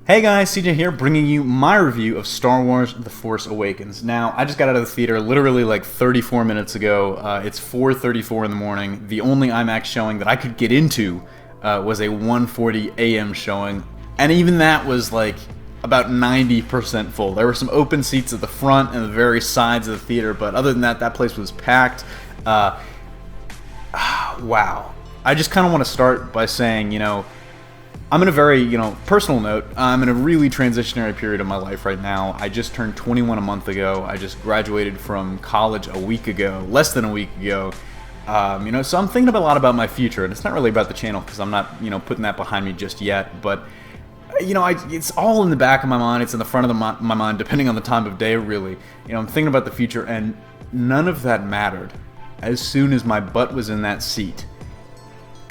Hey guys, CJ here, bringing you my review of Star Wars The Force Awakens. Now, I just got out of the theater literally like 34 minutes ago. It's 4:34 in the morning. The only IMAX showing that I could get into was a 1:40 a.m. showing, and even that was like about 90% full. There were some open seats at the front and the very sides of the theater, but other than that, that place was packed. Wow. I just kind of want to start by saying, I'm in a very, personal note. I'm in a really transitionary period of my life right now. I just turned 21 a month ago. I just graduated from college a week ago, less than a week ago. So I'm thinking a lot about my future, and it's not really about the channel because I'm not, putting that behind me just yet. But, it's all in the back of my mind. It's in the front of my mind, depending on the time of day, really. I'm thinking about the future, and none of that mattered as soon as my butt was in that seat.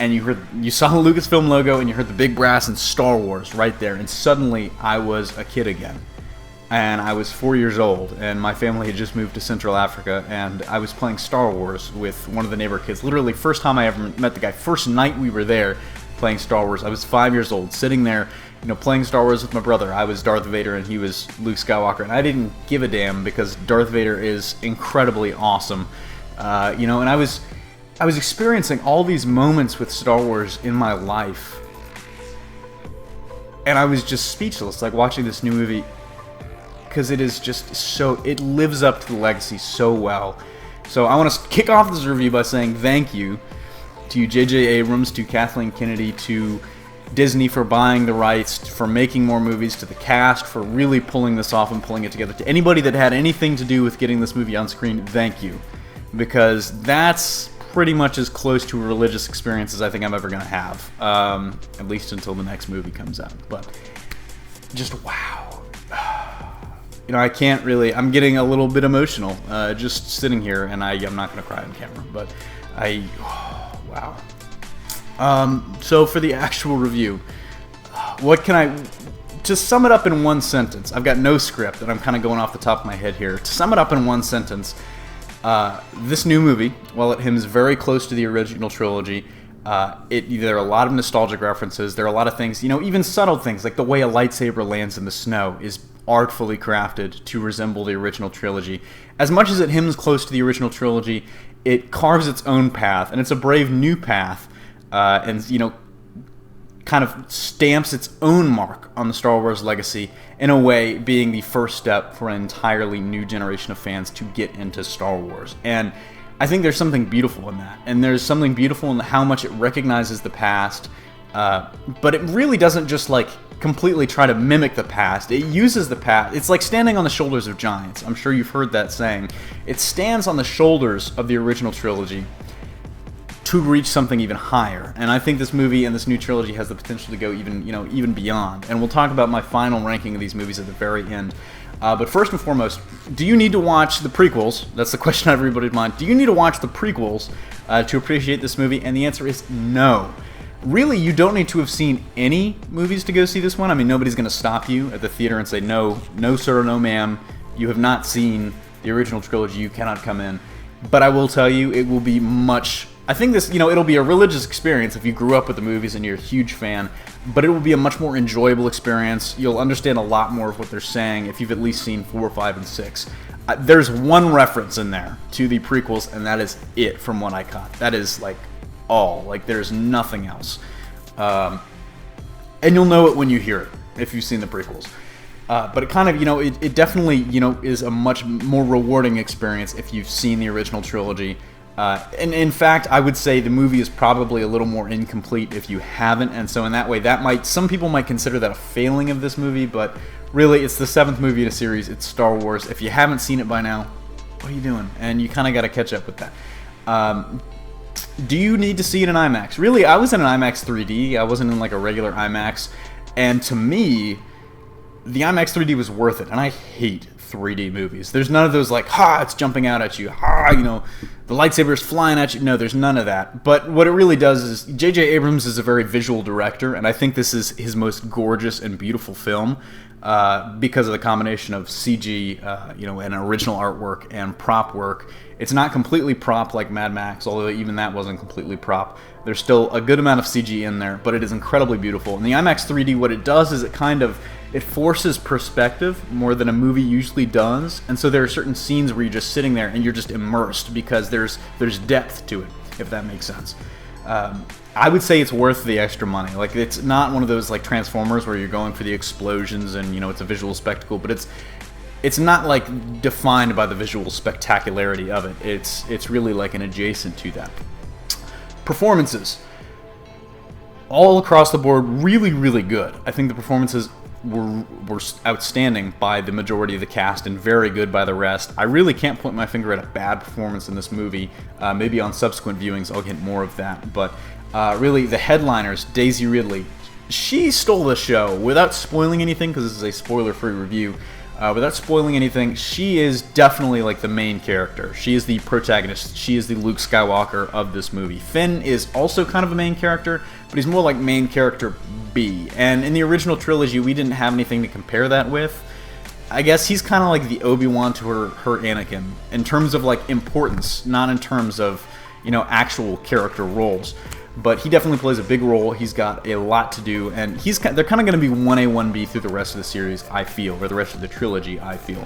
And you saw the Lucasfilm logo, and you heard the big brass and Star Wars right there, and suddenly I was a kid again. And I was 4 years old, and my family had just moved to Central Africa, and I was playing Star Wars with one of the neighbor kids. Literally, first time I ever met the guy, first night we were there playing Star Wars. I was 5 years old, sitting there, playing Star Wars with my brother. I was Darth Vader, and he was Luke Skywalker, and I didn't give a damn because Darth Vader is incredibly awesome. And I was experiencing all these moments with Star Wars in my life, and I was just speechless, like watching this new movie, because it is just it lives up to the legacy so well. So I want to kick off this review by saying thank you to J.J. Abrams, to Kathleen Kennedy, to Disney for buying the rights, for making more movies, to the cast for really pulling this off and pulling it together, to anybody that had anything to do with getting this movie on screen, thank you, because that's pretty much as close to a religious experience as I think I'm ever going to have, at least until the next movie comes out. But just wow. I can't really, I'm getting a little bit emotional just sitting here, and I'm not going to cry on camera, but wow. So for the actual review, to sum it up in one sentence, I've got no script, and I'm kind of going off the top of my head here. To sum it up in one sentence, this new movie, while it hems very close to the original trilogy, there are a lot of nostalgic references. There are a lot of things, even subtle things, like the way a lightsaber lands in the snow is artfully crafted to resemble the original trilogy. As much as it hems close to the original trilogy, it carves its own path, and it's a brave new path, and kind of stamps its own mark on the Star Wars legacy, in a way being the first step for an entirely new generation of fans to get into Star Wars. And I think there's something beautiful in that, and there's something beautiful in how much it recognizes the past, but it really doesn't just completely try to mimic the past. It uses the past. It's like standing on the shoulders of giants. I'm sure you've heard that saying. It stands on the shoulders of the original trilogy to reach something even higher, and I think this movie and this new trilogy has the potential to go even beyond. And we'll talk about my final ranking of these movies at the very end. But first and foremost, do you need to watch the prequels? That's the question on everybody's mind. Do you need to watch the prequels to appreciate this movie? And the answer is no. Really, you don't need to have seen any movies to go see this one. I mean, nobody's going to stop you at the theater and say, no sir, no ma'am, you have not seen the original trilogy, you cannot come in. But I will tell you, it will be I think this, it'll be a religious experience if you grew up with the movies and you're a huge fan, but it will be a much more enjoyable experience. You'll understand a lot more of what they're saying if you've at least seen 4, 5, and 6. There's one reference in there to the prequels, and that is it from what I caught. That is, all. There's nothing else. And you'll know it when you hear it, if you've seen the prequels. But it kind of, it definitely, is a much more rewarding experience if you've seen the original trilogy. And in fact, I would say the movie is probably a little more incomplete if you haven't, and so in that way, some people might consider that a failing of this movie, but really, it's the 7th movie in a series. It's Star Wars. If you haven't seen it by now, what are you doing? And you kind of got to catch up with that. Do you need to see it in IMAX? Really, I was in an IMAX 3D. I wasn't in a regular IMAX, and to me, the IMAX 3D was worth it, and I hate 3D movies. There's none of those it's jumping out at you, the lightsaber's flying at you. No, there's none of that. But what it really does is, J.J. Abrams is a very visual director, and I think this is his most gorgeous and beautiful film. because of the combination of CG, and original artwork and prop work. It's not completely prop like Mad Max, although even that wasn't completely prop. There's still a good amount of CG in there, but it is incredibly beautiful. And the IMAX 3D, what it does is it forces perspective more than a movie usually does. And so there are certain scenes where you're just sitting there and you're just immersed because there's depth to it, if that makes sense. I would say it's worth the extra money. Like, it's not one of those like Transformers where you're going for the explosions and it's a visual spectacle, but it's not like defined by the visual spectacularity of it. It's really like an adjacent to that. Performances, all across the board, really, really good. I think the performances were outstanding by the majority of the cast and very good by the rest. I really can't point my finger at a bad performance in this movie. Maybe on subsequent viewings I'll get more of that. But really, the headliners, Daisy Ridley, she stole the show. Without spoiling anything, because this is a spoiler-free review, without spoiling anything, she is definitely like the main character. She is the protagonist. She is the Luke Skywalker of this movie. Finn is also kind of a main character, but he's more like main character B. And in the original trilogy, we didn't have anything to compare that with. I guess he's kind of like the Obi-Wan to her Anakin in terms of like importance, not in terms of actual character roles. But he definitely plays a big role. He's got a lot to do, and they're kind of going to be 1A, 1B through the rest of the series, I feel, or the rest of the trilogy, I feel.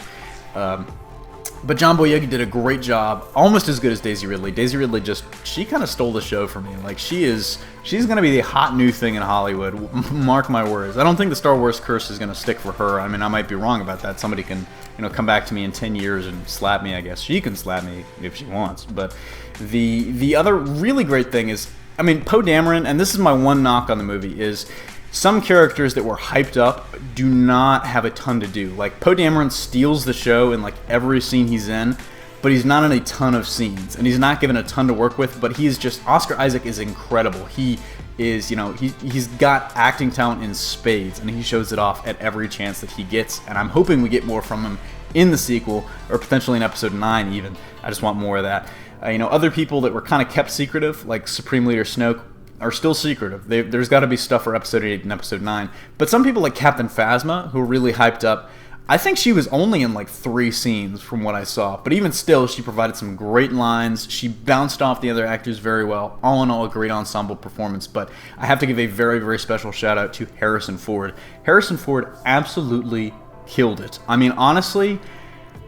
But John Boyega did a great job, almost as good as Daisy Ridley. Daisy Ridley she kind of stole the show for me. Like, she's going to be the hot new thing in Hollywood. Mark my words. I don't think the Star Wars curse is going to stick for her. I mean, I might be wrong about that. Somebody can, come back to me in 10 years and slap me, I guess. She can slap me if she wants. But the other really great thing is, Poe Dameron, and this is my one knock on the movie, is some characters that were hyped up do not have a ton to do. Like, Poe Dameron steals the show in like every scene he's in, but he's not in a ton of scenes, and he's not given a ton to work with, but he is just, Oscar Isaac is incredible. He is, he's got acting talent in spades, and he shows it off at every chance that he gets, and I'm hoping we get more from him in the sequel, or potentially in Episode 9 even. I just want more of that. Other people that were kind of kept secretive, like Supreme Leader Snoke, are still secretive. There's got to be stuff for Episode 8 and Episode 9. But some people like Captain Phasma, who are really hyped up, I think she was only in like 3 scenes from what I saw. But even still, she provided some great lines. She bounced off the other actors very well. All in all, a great ensemble performance. But I have to give a very, very special shout out to Harrison Ford. Harrison Ford absolutely killed it. Honestly,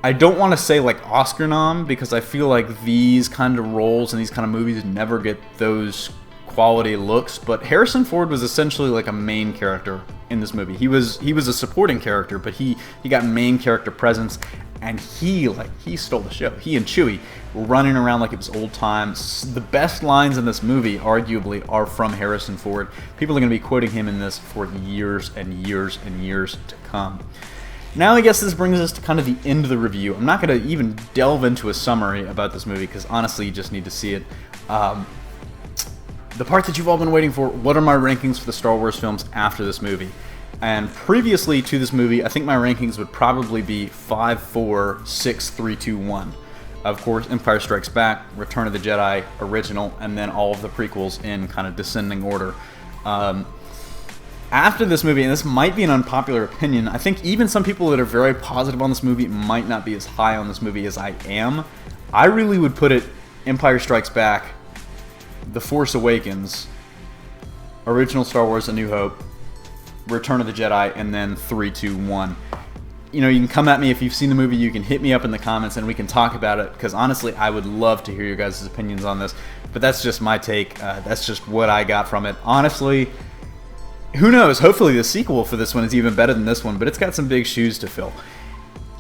I don't want to say like Oscar nom, because I feel like these kind of roles and these kind of movies never get those quality looks, but Harrison Ford was essentially like a main character in this movie. He was a supporting character, but he got main character presence, and he stole the show. He and Chewie were running around like it was old times. The best lines in this movie, arguably, are from Harrison Ford. People are going to be quoting him in this for years and years and years to come. Now I guess this brings us to kind of the end of the review. I'm not going to even delve into a summary about this movie, because honestly you just need to see it. The part that you've all been waiting for, what are my rankings for the Star Wars films after this movie? And previously to this movie, I think my rankings would probably be 5, 4, 6, 3, 2, 1. Of course, Empire Strikes Back, Return of the Jedi, Original, and then all of the prequels in kind of descending order. After this movie, and this might be an unpopular opinion, I think even some people that are very positive on this movie might not be as high on this movie as I am. I really would put it Empire Strikes Back, The Force Awakens, Original Star Wars A New Hope, Return of the Jedi, and then 3, 2, 1. You can come at me if you've seen the movie, you can hit me up in the comments and we can talk about it, because honestly I would love to hear your guys' opinions on this, but that's just my take. That's just what I got from it. Honestly, who knows? Hopefully the sequel for this one is even better than this one, but it's got some big shoes to fill.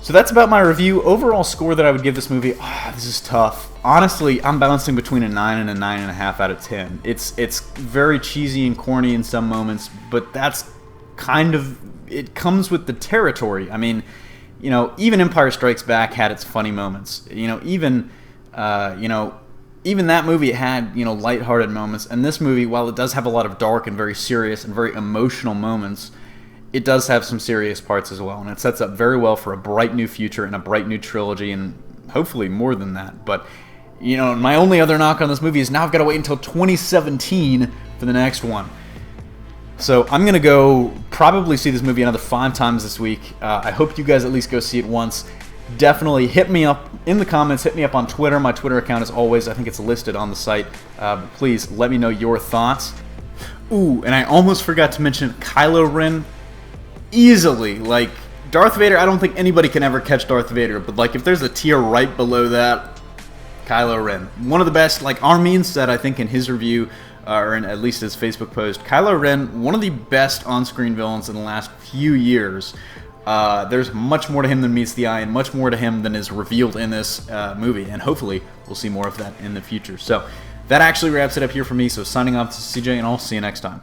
So that's about my review. Overall score that I would give this movie, this is tough. Honestly, I'm bouncing between a 9 and a 9.5 out of 10. It's very cheesy and corny in some moments, but that's kind of, it comes with the territory. Even Empire Strikes Back had its funny moments. Even that movie had, lighthearted moments. And this movie, while it does have a lot of dark and very serious and very emotional moments, it does have some serious parts as well. And it sets up very well for a bright new future and a bright new trilogy, and hopefully more than that. But, my only other knock on this movie is now I've got to wait until 2017 for the next one. So I'm going to go probably see this movie another 5 times this week. I hope you guys at least go see it once. Definitely hit me up in the comments. Hit me up on Twitter. My Twitter account is always, I think it's listed on the site. Please let me know your thoughts. Ooh, and I almost forgot to mention Kylo Ren. Easily, like, Darth Vader, I don't think anybody can ever catch Darth Vader, but like if there's a tier right below that, Kylo Ren. One of the best, like Armin said, I think in his review, or in at least his Facebook post, Kylo Ren, one of the best on-screen villains in the last few years. There's much more to him than meets the eye, and much more to him than is revealed in this movie, and hopefully we'll see more of that in the future. So that actually wraps it up here for me, so signing off to CJ, and I'll see you next time.